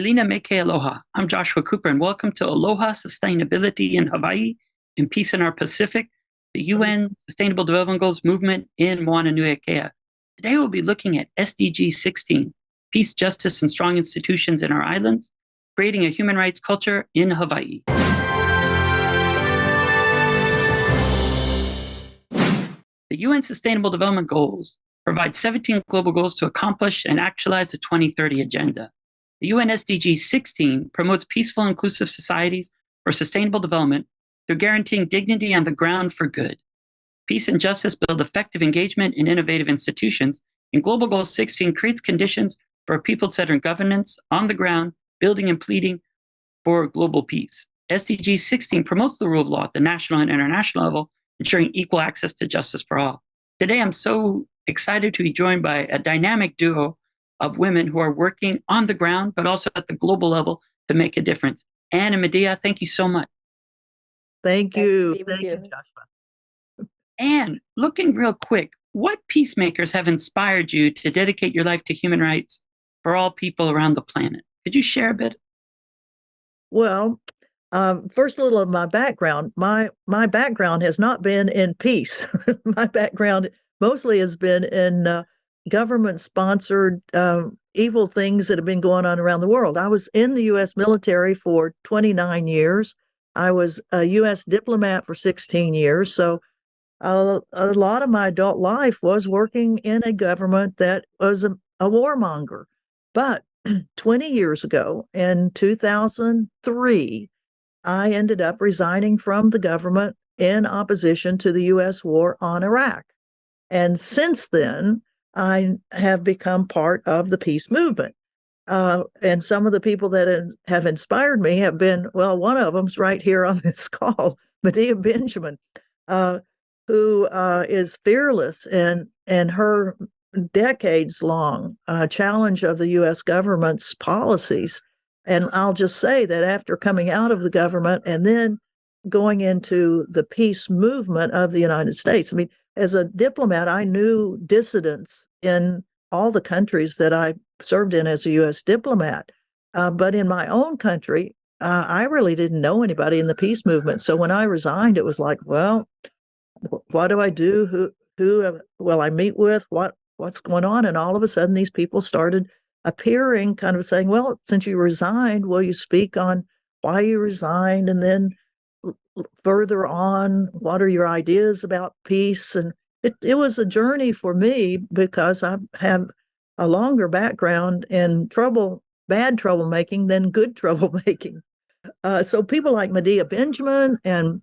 Melina Meke Aloha. I'm Joshua Cooper, and welcome to Aloha, Sustainability in Hawaii, and Peace in our Pacific, the UN Sustainable Development Goals movement in Moana Nui Akea. Today we'll be looking at SDG 16, Peace, Justice, and Strong Institutions in our islands, creating a human rights culture in Hawaii. The UN Sustainable Development Goals provide 17 global goals to accomplish and actualize the 2030 agenda. The UN SDG 16 promotes peaceful, inclusive societies for sustainable development through guaranteeing dignity on the ground for good. Peace and justice build effective engagement in innovative institutions, and Global Goal 16 creates conditions for a people-centered governance on the ground, building and pleading for global peace. SDG 16 promotes the rule of law at the national and international level, ensuring equal access to justice for all. Today, I'm so excited to be joined by a dynamic duo of women who are working on the ground, but also at the global level to make a difference. Anne and Medea, thank you so much. Thank you. Thank you, Joshua. Anne, looking real quick, what peacemakers have inspired you to dedicate your life to human rights for all people around the planet? Could you share a bit? Well, first, a little of my background. My background has not been in peace. My background mostly has been in government-sponsored evil things that have been going on around the world. I was in the U.S. military for 29 years. I was a U.S. diplomat for 16 years. So a lot of my adult life was working in a government that was a warmonger. But 20 years ago, in 2003, I ended up resigning from the government in opposition to the U.S. war on Iraq. And since then, I have become part of the peace movement. And some of the people that have inspired me have been, well, one of them's right here on this call, Medea Benjamin, who is fearless in her decades-long challenge of the U.S. government's policies. And I'll just say that after coming out of the government and then going into the peace movement of the United States, I mean, as a diplomat, I knew dissidents in all the countries that I served in as a U.S. diplomat. But in my own country, I really didn't know anybody in the peace movement. So when I resigned, it was like, well, what do I do? Who will I meet with? What's going on? And all of a sudden, these people started appearing, kind of saying, well, since you resigned, will you speak on why you resigned? And then further on, what are your ideas about peace? And it was a journey for me because I have a longer background in bad troublemaking than good troublemaking. So people like Medea Benjamin and,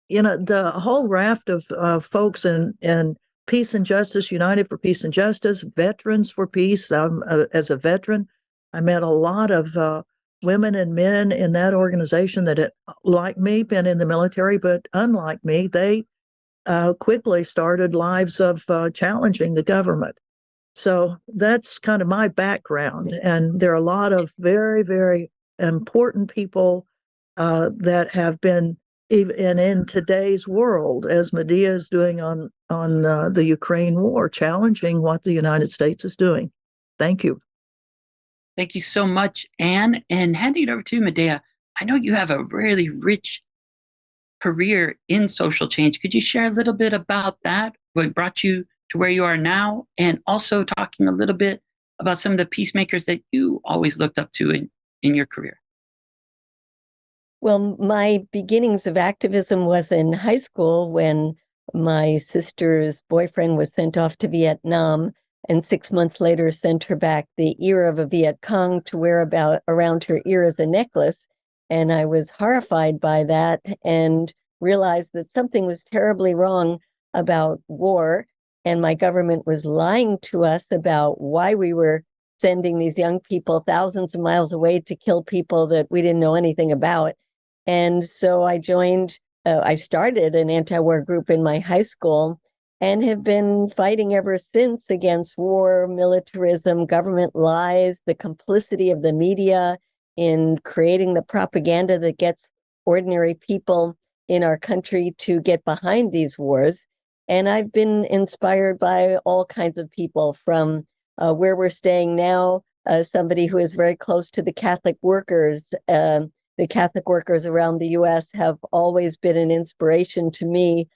the whole raft of folks in Peace and Justice, United for Peace and Justice, Veterans for Peace. As a veteran, I met a lot of women and men in that organization that had, like me, been in the military, but unlike me, they quickly started lives of challenging the government. So that's kind of my background. And there are a lot of very, very important people that have been, even in today's world, as Medea is doing on the Ukraine war, challenging what the United States is doing. Thank you. Thank you so much, Anne. And handing it over to you, Medea, I know you have a really rich career in social change. Could you share a little bit about that, what brought you to where you are now, and also talking a little bit about some of the peacemakers that you always looked up to in your career? Well, my beginnings of activism was in high school when my sister's boyfriend was sent off to Vietnam, and 6 months later sent her back the ear of a Viet Cong to wear around her ear as a necklace. And I was horrified by that and realized that something was terribly wrong about war, and my government was lying to us about why we were sending these young people thousands of miles away to kill people that we didn't know anything about. And so I started an anti-war group in my high school and have been fighting ever since against war, militarism, government lies, the complicity of the media in creating the propaganda that gets ordinary people in our country to get behind these wars. And I've been inspired by all kinds of people, from where we're staying now somebody who is very close to the Catholic workers. The Catholic workers around the U.S. have always been an inspiration to me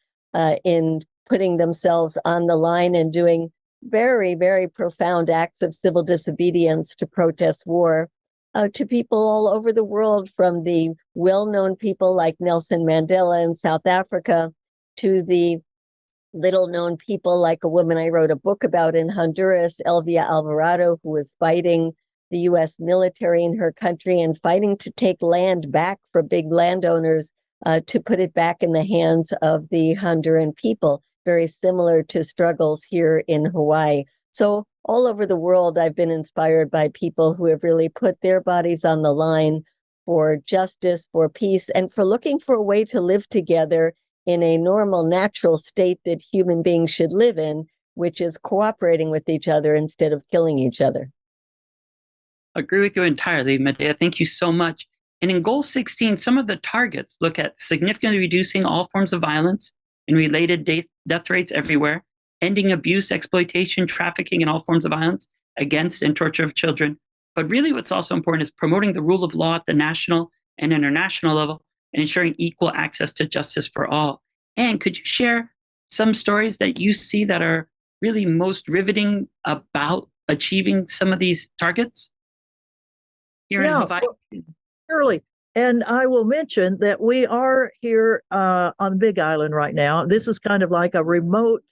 in putting themselves on the line and doing very, very profound acts of civil disobedience to protest war, to people all over the world, from the well-known people like Nelson Mandela in South Africa to the little-known people like a woman I wrote a book about in Honduras, Elvia Alvarado, who was fighting the U.S. military in her country and fighting to take land back for big landowners to put it back in the hands of the Honduran people, very similar to struggles here in Hawaii. So all over the world, I've been inspired by people who have really put their bodies on the line for justice, for peace, and for looking for a way to live together in a normal, natural state that human beings should live in, which is cooperating with each other instead of killing each other. Agree with you entirely, Medea. Thank you so much. And in Goal 16, some of the targets look at significantly reducing all forms of violence and related death rates everywhere, ending abuse, exploitation, trafficking, and all forms of violence against and torture of children. But really what's also important is promoting the rule of law at the national and international level and ensuring equal access to justice for all. And could you share some stories that you see that are really most riveting about achieving some of these targets here in Hawaii? Well, surely. And I will mention that we are here on the Big Island right now. This is kind of like a remote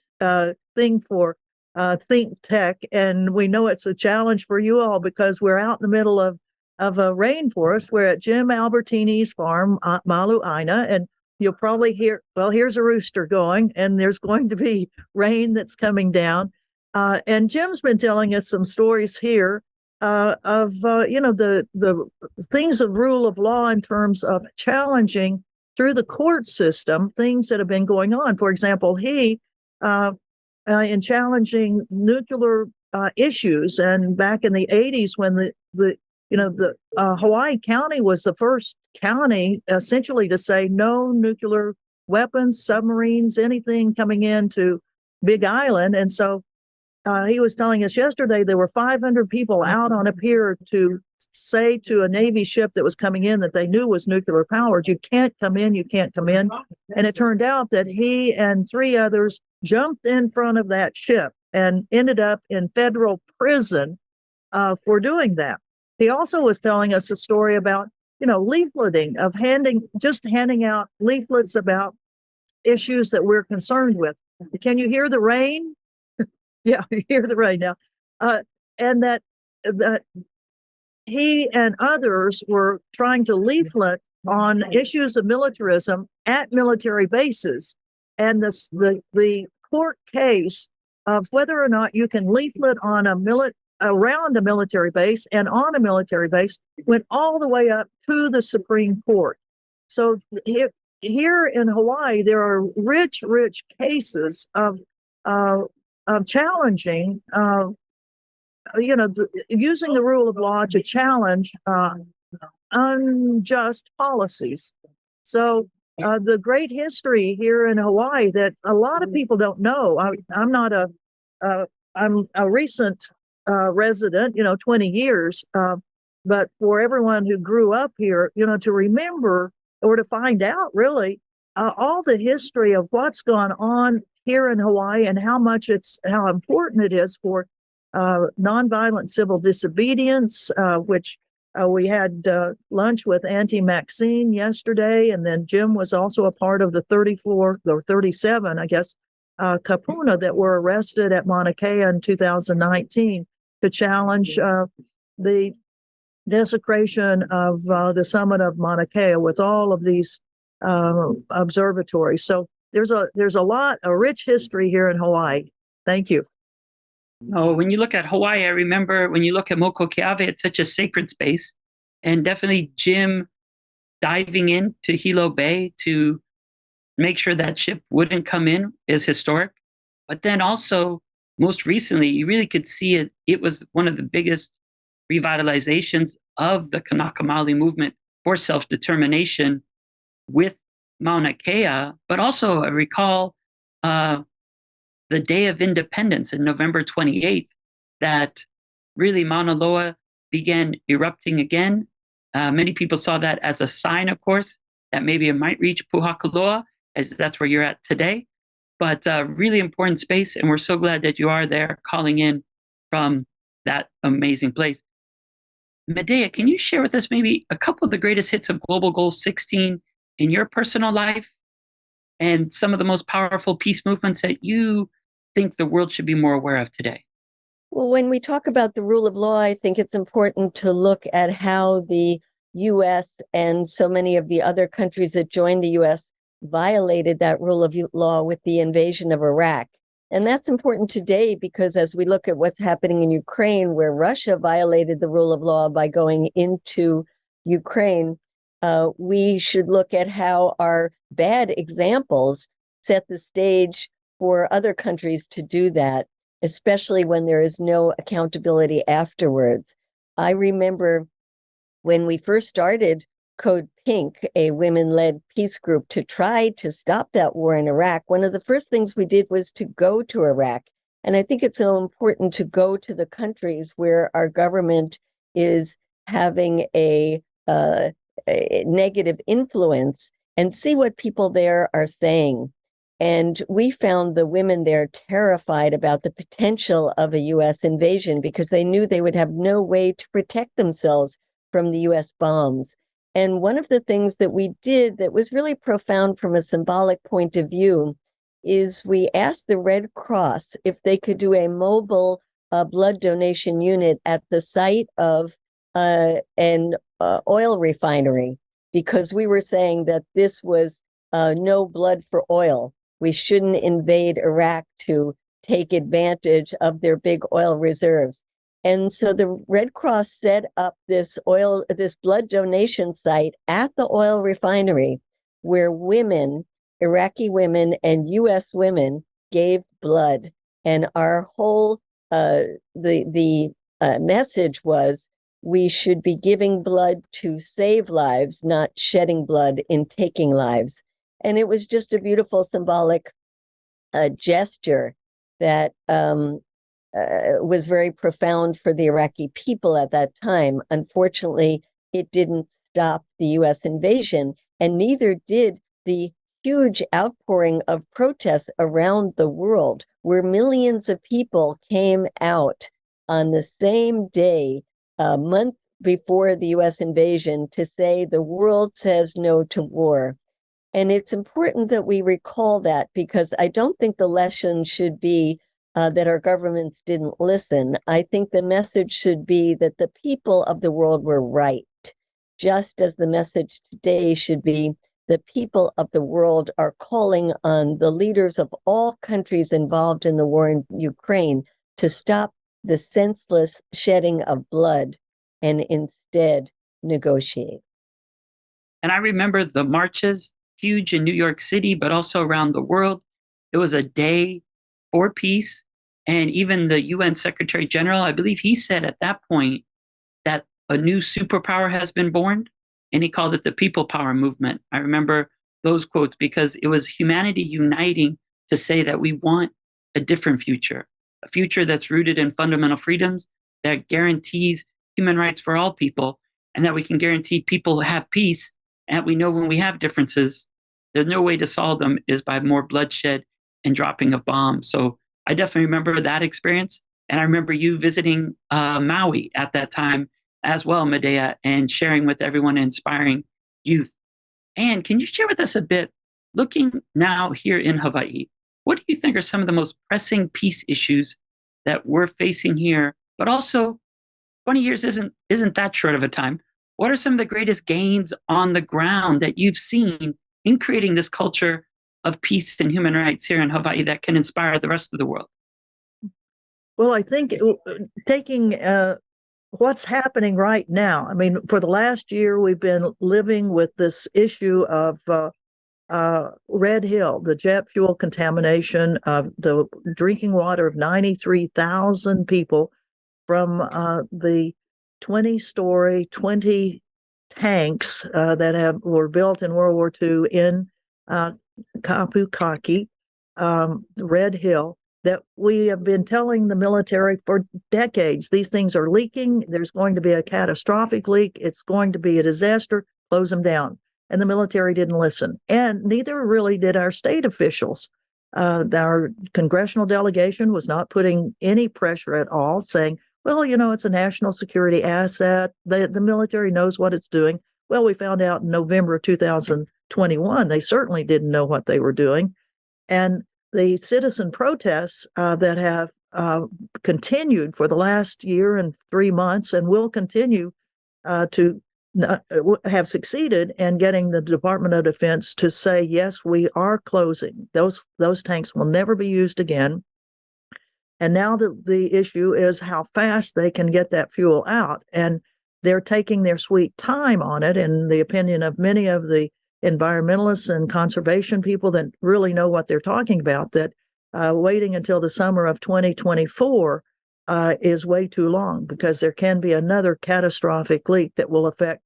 thing for ThinkTech, and we know it's a challenge for you all because we're out in the middle of a rainforest. We're at Jim Albertini's farm, Malu'aina, and you'll probably hear, well, here's a rooster going, and there's going to be rain that's coming down. And Jim's been telling us some stories here of the things of rule of law in terms of challenging through the court system things that have been going on. For example, he in challenging nuclear issues, and back in the 80s when the Hawaii County was the first county essentially to say no nuclear weapons, submarines, anything coming into Big Island. And so he was telling us yesterday there were 500 people out on a pier to say to a Navy ship that was coming in that they knew was nuclear powered, you can't come in, you can't come in. And it turned out that he and 3 others jumped in front of that ship and ended up in federal prison for doing that. He also was telling us a story about, leafleting, of handing out leaflets about issues that we're concerned with. Can you hear the rain? Yeah, you hear the rain now. And that he and others were trying to leaflet on issues of militarism at military bases. And the court case of whether or not you can leaflet on around a military base and on a military base went all the way up to the Supreme Court. So here in Hawaii, there are rich cases of challenging, using the rule of law to challenge unjust policies. So the great history here in Hawaii that a lot of people don't know. I'm a recent resident, 20 years, but for everyone who grew up here, to remember or to find out really all the history of what's gone on here in Hawaii and how important it is for nonviolent civil disobedience, which we had lunch with Auntie Maxine yesterday, and then Jim was also a part of the 34 or 37, I guess, kapuna that were arrested at Mauna Kea in 2019 to challenge the desecration of the summit of Mauna Kea with all of these observatories. So there's a rich history here in Hawaii. Thank you. Oh, when you look at Hawaii, I remember when you look at Mokokeawe, it's such a sacred space. And definitely Jim diving into Hilo Bay to make sure that ship wouldn't come in is historic. But then also, most recently, you really could see it. It was one of the biggest revitalizations of the Kanaka Maoli movement for self-determination with Mauna Kea. But also, I recall the Day of Independence in November 28th, that really Mauna Loa began erupting again. Many people saw that as a sign, of course, that maybe it might reach Puhakaloa, as that's where you're at today. But really important space, and we're so glad that you are there calling in from that amazing place. Medea, can you share with us maybe a couple of the greatest hits of Global Goal 16 in your personal life and some of the most powerful peace movements that you think the world should be more aware of today? Well, when we talk about the rule of law, I think it's important to look at how the US and so many of the other countries that joined the US violated that rule of law with the invasion of Iraq. And that's important today because as we look at what's happening in Ukraine, where Russia violated the rule of law by going into Ukraine, we should look at how our bad examples set the stage for other countries to do that, especially when there is no accountability afterwards. I remember when we first started Code Pink, a women-led peace group to try to stop that war in Iraq, one of the first things we did was to go to Iraq. And I think it's so important to go to the countries where our government is having a negative influence and see what people there are saying. And we found the women there terrified about the potential of a US invasion because they knew they would have no way to protect themselves from the US bombs. And one of the things that we did that was really profound from a symbolic point of view is we asked the Red Cross if they could do a mobile blood donation unit at the site of an oil refinery, because we were saying that this was no blood for oil. We shouldn't invade Iraq to take advantage of their big oil reserves. And so the Red Cross set up this blood donation site at the oil refinery where women, Iraqi women and US women gave blood. And our whole, message was we should be giving blood to save lives, not shedding blood in taking lives. And it was just a beautiful symbolic gesture that was very profound for the Iraqi people at that time. Unfortunately, it didn't stop the US invasion, and neither did the huge outpouring of protests around the world, where millions of people came out on the same day, a month before the US invasion, to say the world says no to war. And it's important that we recall that, because I don't think the lesson should be that our governments didn't listen. I think the message should be that the people of the world were right, just as the message today should be the people of the world are calling on the leaders of all countries involved in the war in Ukraine to stop the senseless shedding of blood and instead negotiate. And I remember the marches, huge in New York City, but also around the world. It was a day for peace. And even the UN Secretary General, I believe he said at that point that a new superpower has been born, and he called it the people power movement. I remember those quotes because it was humanity uniting to say that we want a different future, a future that's rooted in fundamental freedoms, that guarantees human rights for all people, and that we can guarantee people have peace. And we know when we have differences, there's no way to solve them is by more bloodshed and dropping of bombs. So I definitely remember that experience. And I remember you visiting Maui at that time as well, Medea, and sharing with everyone, inspiring youth. And can you share with us a bit, looking now here in Hawaii, what do you think are some of the most pressing peace issues that we're facing here? But also, 20 years isn't that short of a time. What are some of the greatest gains on the ground that you've seen in creating this culture of peace and human rights here in Hawaii that can inspire the rest of the world? Well, I think taking what's happening right now. I mean, for the last year, we've been living with this issue of Red Hill, the jet fuel contamination of the drinking water of 93,000 people from the 20 tanks that were built in World War II in Kapukaki, Red Hill. that we have been telling the military for decades. These things are leaking. There's going to be a catastrophic leak. It's going to be a disaster. Close them down. And the military didn't listen. And neither really did our state officials. Our congressional delegation was not putting any pressure at all, saying, well, you know, it's a national security asset. The military knows what it's doing. Well, we found out in November of 2021, they certainly didn't know what they were doing. And the citizen protests that have continued for the last year and 3 months and will continue to have succeeded in getting the Department of Defense to say, yes, we are closing. Those tanks will never be used again. And now the issue is how fast they can get that fuel out. And they're taking their sweet time on it, in the opinion of many of the environmentalists and conservation people that really know what they're talking about, that waiting until the summer of 2024 is way too long, because there can be another catastrophic leak that will affect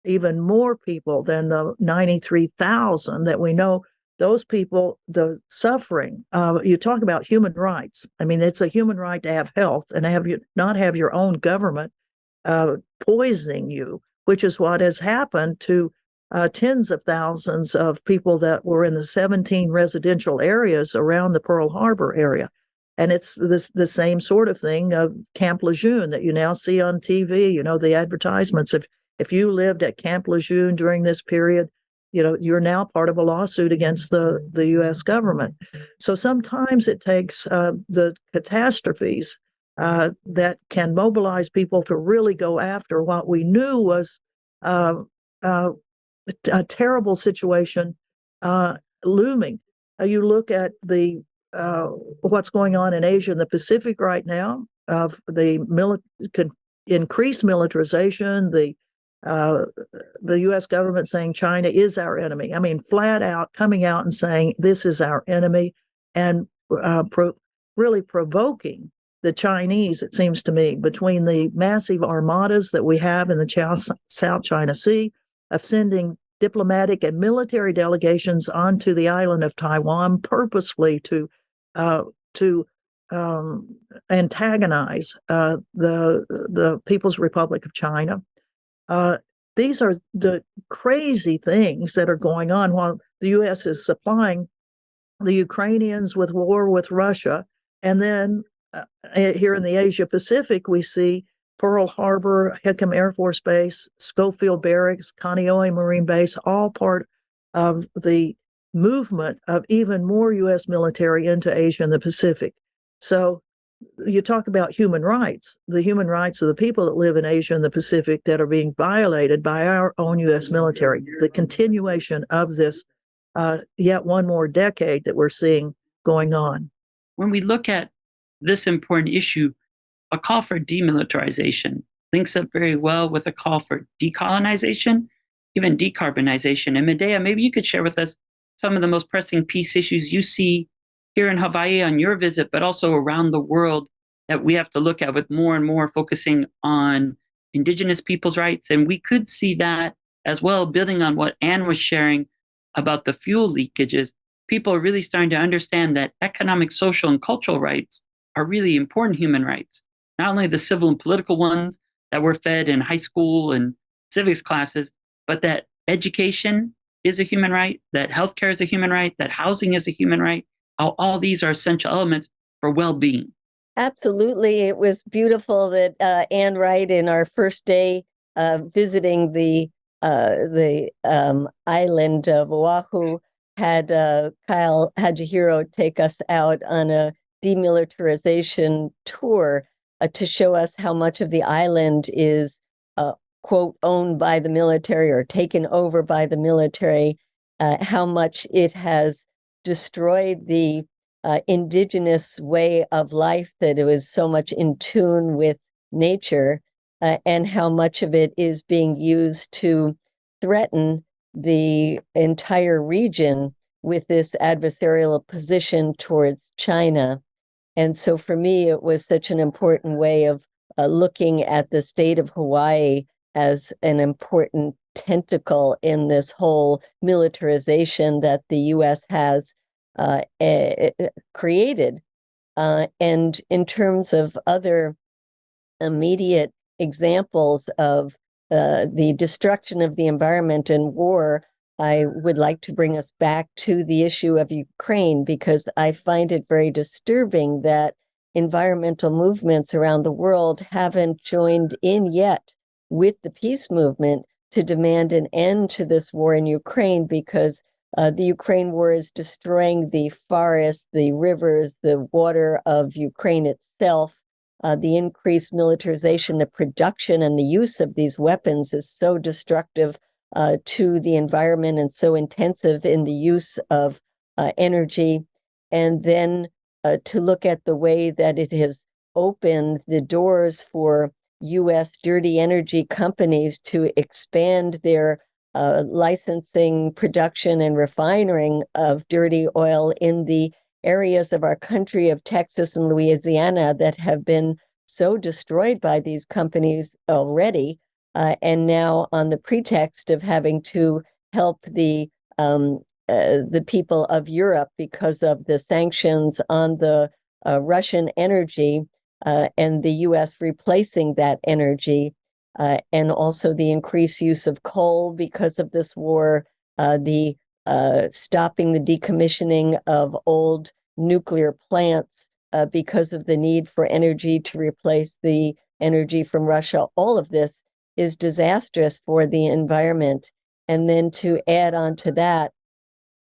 even more people than the 93,000 that we know. Those people, the suffering, you talk about human rights. I mean, it's a human right to have health and not have your own government poisoning you, which is what has happened to tens of thousands of people that were in the 17 residential areas around the Pearl Harbor area. And it's the same sort of thing of Camp Lejeune that you now see on TV, you know, the advertisements. If you lived at Camp Lejeune during this period, you know, you're now part of a lawsuit against the U.S. government. So sometimes it takes the catastrophes that can mobilize people to really go after what we knew was a terrible situation looming. You look at what's going on in Asia and the Pacific right now, of the increased militarization, the U.S. government saying China is our enemy. I mean, flat out coming out and saying this is our enemy, and really provoking the Chinese, it seems to me, between the massive armadas that we have in the South China Sea, of sending diplomatic and military delegations onto the island of Taiwan purposefully to antagonize the People's Republic of China. These are the crazy things that are going on while the U.S. is supplying the Ukrainians with war with Russia. And then here in the Asia Pacific, we see Pearl Harbor, Hickam Air Force Base, Schofield Barracks, Kaneohe Marine Base, all part of the movement of even more U.S. military into Asia and the Pacific. So you talk about human rights, the human rights of the people that live in Asia and the Pacific that are being violated by our own U.S. military, the continuation of this yet one more decade that we're seeing going on. When we look at this important issue, a call for demilitarization links up very well with a call for decolonization, even decarbonization. And Medea, maybe you could share with us some of the most pressing peace issues you see here in Hawaii on your visit, but also around the world, that we have to look at, with more and more focusing on Indigenous people's rights. And we could see that as well, building on what Anne was sharing about the fuel leakages. People are really starting to understand that economic, social, and cultural rights are really important human rights, not only the civil and political ones that we're fed in high school and civics classes, but that education is a human right, that healthcare is a human right, that housing is a human right. All these are essential elements for well-being. Absolutely. It was beautiful that Anne Wright, in our first day visiting the island of Oahu, had Kyle Hajihiro take us out on a demilitarization tour to show us how much of the island is, quote, owned by the military or taken over by the military, how much it has destroyed the indigenous way of life, that it was so much in tune with nature, and how much of it is being used to threaten the entire region with this adversarial position towards China. And so for me, it was such an important way of looking at the state of Hawaii as an important tentacle in this whole militarization that the U.S. has created. And in terms of other immediate examples of the destruction of the environment and war, I would like to bring us back to the issue of Ukraine, because I find it very disturbing that environmental movements around the world haven't joined in yet with the peace movement to demand an end to this war in Ukraine, because the Ukraine war is destroying the forests, the rivers, the water of Ukraine itself. The increased militarization, the production and the use of these weapons is so destructive to the environment and so intensive in the use of energy. And then to look at the way that it has opened the doors for U.S. dirty energy companies to expand their licensing, production, and refining of dirty oil in the areas of our country of Texas and Louisiana that have been so destroyed by these companies already, and now on the pretext of having to help the people of Europe because of the sanctions on the Russian energy, and the U.S. replacing that energy, and also the increased use of coal because of this war, the stopping the decommissioning of old nuclear plants because of the need for energy to replace the energy from Russia. All of this is disastrous for the environment. And then to add on to that,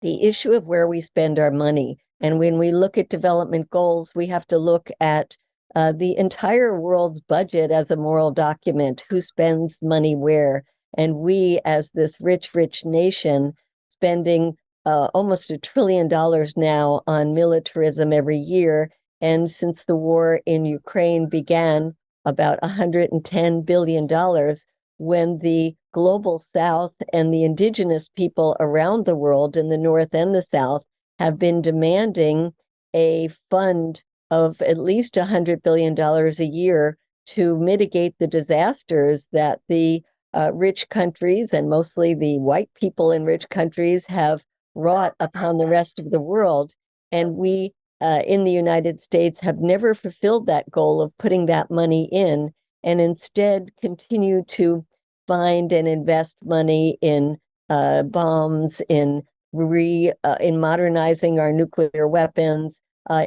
the issue of where we spend our money. And when we look at development goals, we have to look at the entire world's budget as a moral document, who spends money where. And we, as this rich, rich nation, spending almost $1 trillion now on militarism every year. And since the war in Ukraine began, about $110 billion, when the global South and the indigenous people around the world in the North and the South have been demanding a fund of at least $100 billion a year to mitigate the disasters that the rich countries, and mostly the white people in rich countries, have wrought upon the rest of the world. And we in the United States have never fulfilled that goal of putting that money in, and instead continue to find and invest money in bombs, in modernizing our nuclear weapons,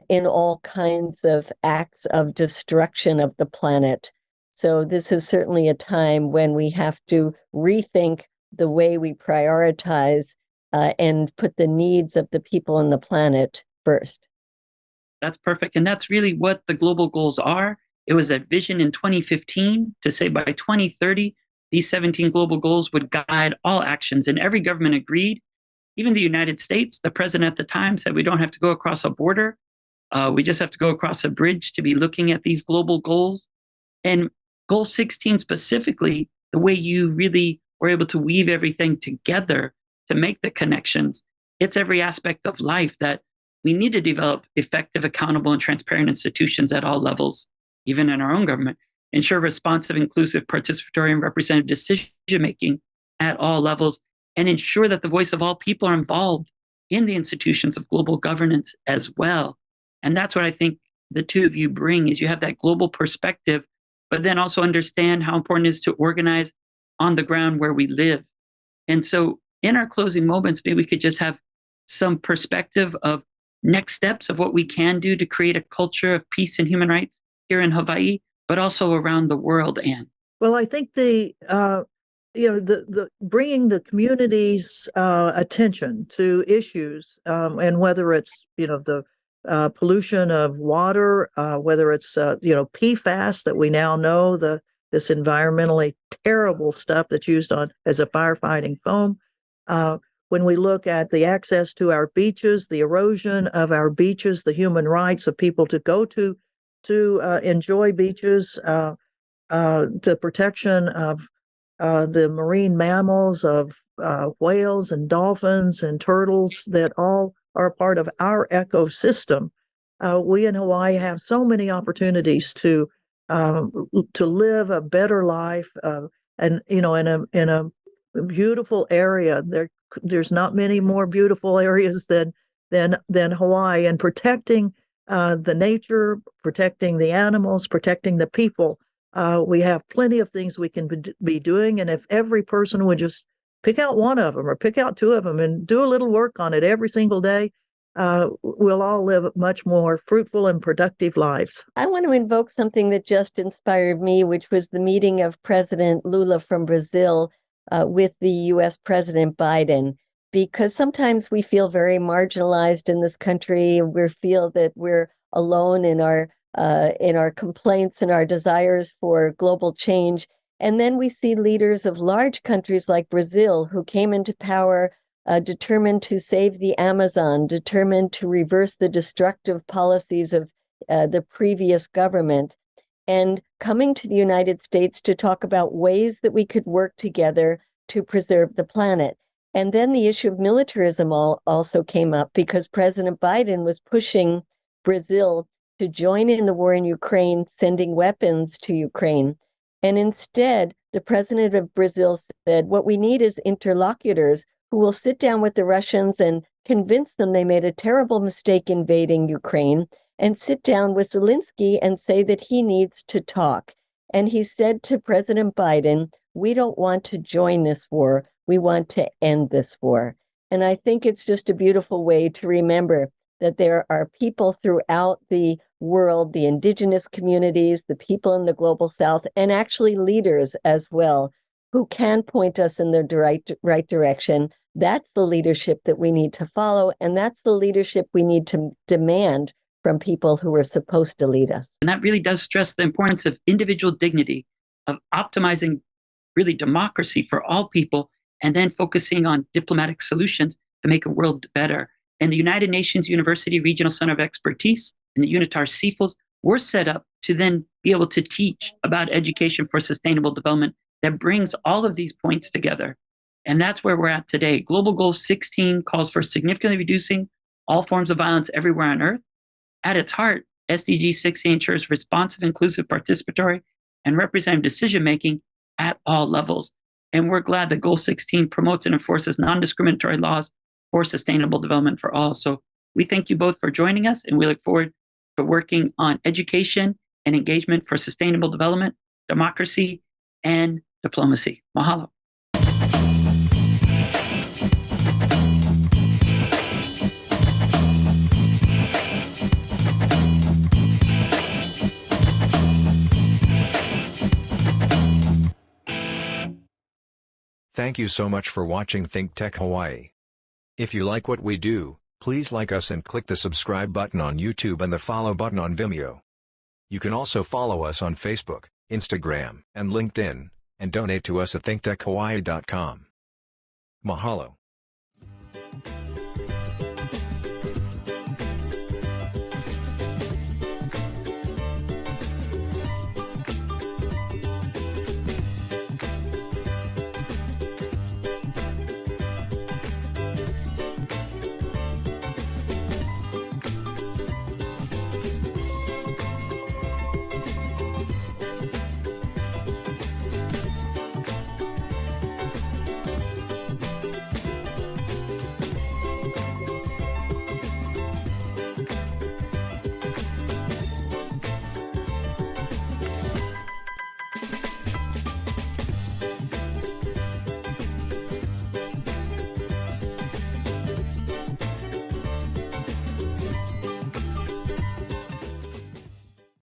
in all kinds of acts of destruction of the planet. So this is certainly a time when we have to rethink the way we prioritize and put the needs of the people on the planet first. That's perfect. And that's really what the global goals are. It was a vision in 2015 to say by 2030, these 17 global goals would guide all actions, and every government agreed. Even the United States, the president at the time said we don't have to go across a border. We just have to go across a bridge to be looking at these global goals. And goal 16 specifically, the way you really were able to weave everything together to make the connections, it's every aspect of life that we need to develop effective, accountable, and transparent institutions at all levels, even in our own government. Ensure responsive, inclusive, participatory, and representative decision-making at all levels, and ensure that the voice of all people are involved in the institutions of global governance as well. And that's what I think the two of you bring, is you have that global perspective, but then also understand how important it is to organize on the ground where we live. And so in our closing moments, maybe we could just have some perspective of next steps of what we can do to create a culture of peace and human rights here in Hawaii, but also around the world, Anne. Well, I think the bringing the community's attention to issues, and whether it's the pollution of water, whether it's PFAS that we now know, this environmentally terrible stuff that's used as a firefighting foam. When we look at the access to our beaches, the erosion of our beaches, the human rights of people to go to enjoy beaches, the protection of the marine mammals, of whales and dolphins and turtles that all are a part of our ecosystem. We in Hawaii have so many opportunities to live a better life, and in a beautiful area. There's not many more beautiful areas than Hawaii, and protecting the nature, protecting the animals, protecting the people. We have plenty of things we can be doing. And if every person would just pick out one of them or pick out two of them and do a little work on it every single day, we'll all live much more fruitful and productive lives. I want to invoke something that just inspired me, which was the meeting of President Lula from Brazil with the U.S. President Biden, because sometimes we feel very marginalized in this country. We feel that we're alone in our complaints and our desires for global change. And then we see leaders of large countries like Brazil who came into power determined to save the Amazon, determined to reverse the destructive policies of the previous government, and coming to the United States to talk about ways that we could work together to preserve the planet. And then the issue of militarism also came up because President Biden was pushing Brazil to join in the war in Ukraine, sending weapons to Ukraine. And instead, the president of Brazil said, what we need is interlocutors who will sit down with the Russians and convince them they made a terrible mistake invading Ukraine, and sit down with Zelensky and say that he needs to talk. And he said to President Biden, we don't want to join this war. We want to end this war. And I think it's just a beautiful way to remember that there are people throughout the world, the indigenous communities, the people in the global south, and actually leaders as well, who can point us in the right direction. That's the leadership that we need to follow, and that's the leadership we need to demand from people who are supposed to lead us. And that really does stress the importance of individual dignity, of optimizing really democracy for all people, and then focusing on diplomatic solutions to make a world better. And the United Nations University Regional Center of Expertise and the UNITAR CFOs were set up to then be able to teach about education for sustainable development that brings all of these points together. And that's where we're at today. Global Goal 16 calls for significantly reducing all forms of violence everywhere on Earth. At its heart, SDG 16 ensures responsive, inclusive, participatory, and representative decision-making at all levels. And we're glad that Goal 16 promotes and enforces non-discriminatory laws for sustainable development for all. So we thank you both for joining us, and we look forward to working on education and engagement for sustainable development, democracy, and diplomacy. Mahalo. Thank you so much for watching ThinkTech Hawaii. If you like what we do, please like us and click the subscribe button on YouTube and the follow button on Vimeo. You can also follow us on Facebook, Instagram, and LinkedIn, and donate to us at thinktechhawaii.com. Mahalo.